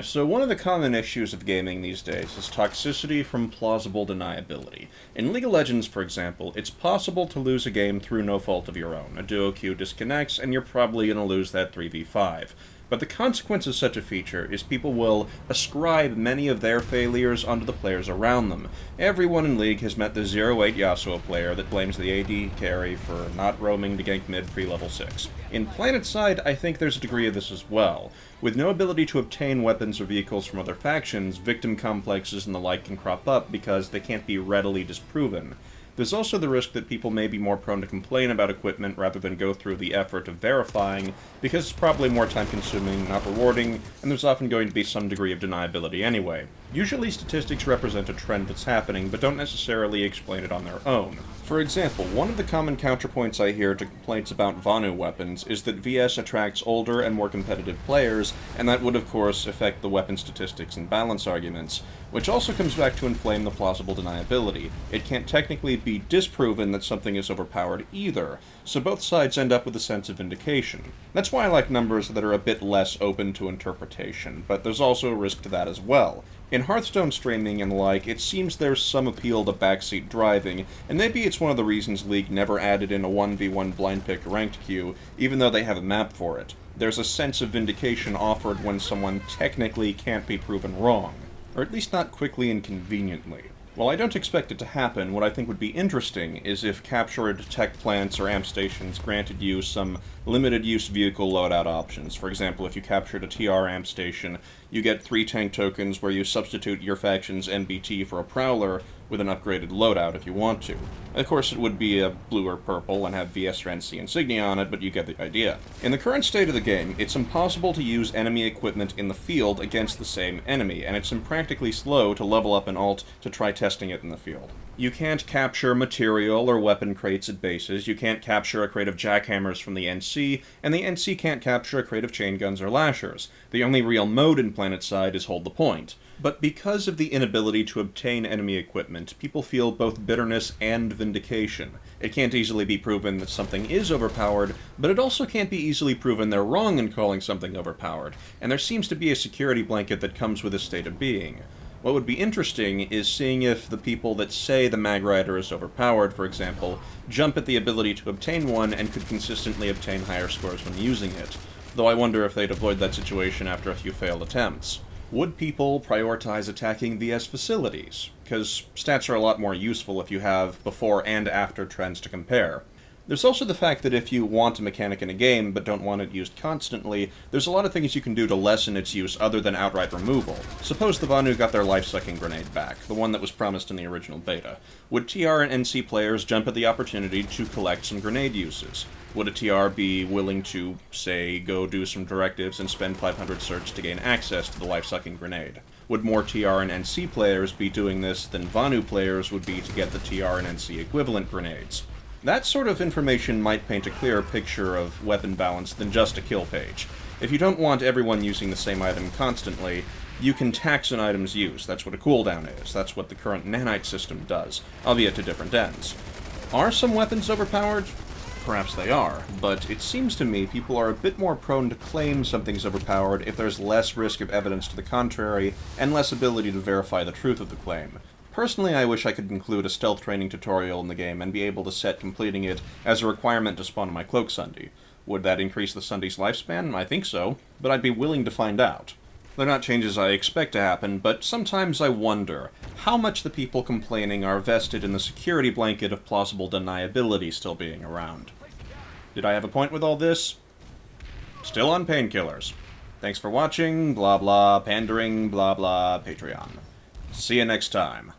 So one of the common issues of gaming these days is toxicity from plausible deniability. In League of Legends, for example, it's possible to lose a game through no fault of your own. A duo queue disconnects, and you're probably going to lose that 3v5. But the consequence of such a feature is people will ascribe many of their failures onto the players around them. Everyone in League has met the 0-8 Yasuo player that blames the AD carry for not roaming to gank mid pre-level 6. In PlanetSide, I think there's a degree of this as well. With no ability to obtain weapons or vehicles from other factions, victim complexes and the like can crop up because they can't be readily disproven. There's also the risk that people may be more prone to complain about equipment rather than go through the effort of verifying, because it's probably more time-consuming, not rewarding, and there's often going to be some degree of deniability anyway. Usually statistics represent a trend that's happening, but don't necessarily explain it on their own. For example, one of the common counterpoints I hear to complaints about Vanu weapons is that VS attracts older and more competitive players, and that would of course affect the weapon statistics and balance arguments, which also comes back to inflame the plausible deniability. It can't technically be disproven that something is overpowered either, so both sides end up with a sense of vindication. That's why I like numbers that are a bit less open to interpretation, but there's also a risk to that as well. In Hearthstone streaming and the like, it seems there's some appeal to backseat driving, and maybe it's one of the reasons League never added in a 1v1 blind pick ranked queue, even though they have a map for it. There's a sense of vindication offered when someone technically can't be proven wrong, or at least not quickly and conveniently. While I don't expect it to happen, what I think would be interesting is if captured tech plants or amp stations granted you some limited-use vehicle loadout options. For example, if you captured a TR amp station, you get 3 tank tokens where you substitute your faction's NBT for a Prowler with an upgraded loadout if you want to. Of course, it would be a blue or purple and have VS or NC insignia on it, but you get the idea. In the current state of the game, it's impossible to use enemy equipment in the field against the same enemy, and it's impractically slow to level up an alt to try testing it in the field. You can't capture material or weapon crates at bases, you can't capture a crate of jackhammers from the NC, and the NC can't capture a crate of chain guns or lashers. The only real mode in PlanetSide is Hold the Point. But because of the inability to obtain enemy equipment, people feel both bitterness and vindication. It can't easily be proven that something is overpowered, but it also can't be easily proven they're wrong in calling something overpowered, and there seems to be a security blanket that comes with this state of being. What would be interesting is seeing if the people that say the Mag Rider is overpowered, for example, jump at the ability to obtain one and could consistently obtain higher scores when using it, though I wonder if they'd avoid that situation after a few failed attempts. Would people prioritize attacking VS facilities? Because stats are a lot more useful if you have before and after trends to compare. There's also the fact that if you want a mechanic in a game but don't want it used constantly, there's a lot of things you can do to lessen its use other than outright removal. Suppose the Vanu got their life-sucking grenade back, the one that was promised in the original beta. Would TR and NC players jump at the opportunity to collect some grenade uses? Would a TR be willing to, say, go do some directives and spend 500 certs to gain access to the life-sucking grenade? Would more TR and NC players be doing this than Vanu players would be to get the TR and NC equivalent grenades? That sort of information might paint a clearer picture of weapon balance than just a kill page. If you don't want everyone using the same item constantly, you can tax an item's use. That's what a cooldown is. That's what the current nanite system does, albeit to different ends. Are some weapons overpowered? Perhaps they are, but it seems to me people are a bit more prone to claim something's overpowered if there's less risk of evidence to the contrary and less ability to verify the truth of the claim. Personally, I wish I could include a stealth training tutorial in the game and be able to set completing it as a requirement to spawn my Cloak Sunday. Would that increase the Sunday's lifespan? I think so, but I'd be willing to find out. They're not changes I expect to happen, but sometimes I wonder how much the people complaining are vested in the security blanket of plausible deniability still being around. Did I have a point with all this? Still on painkillers. Thanks for watching, blah blah, pandering, blah blah, Patreon. See you next time.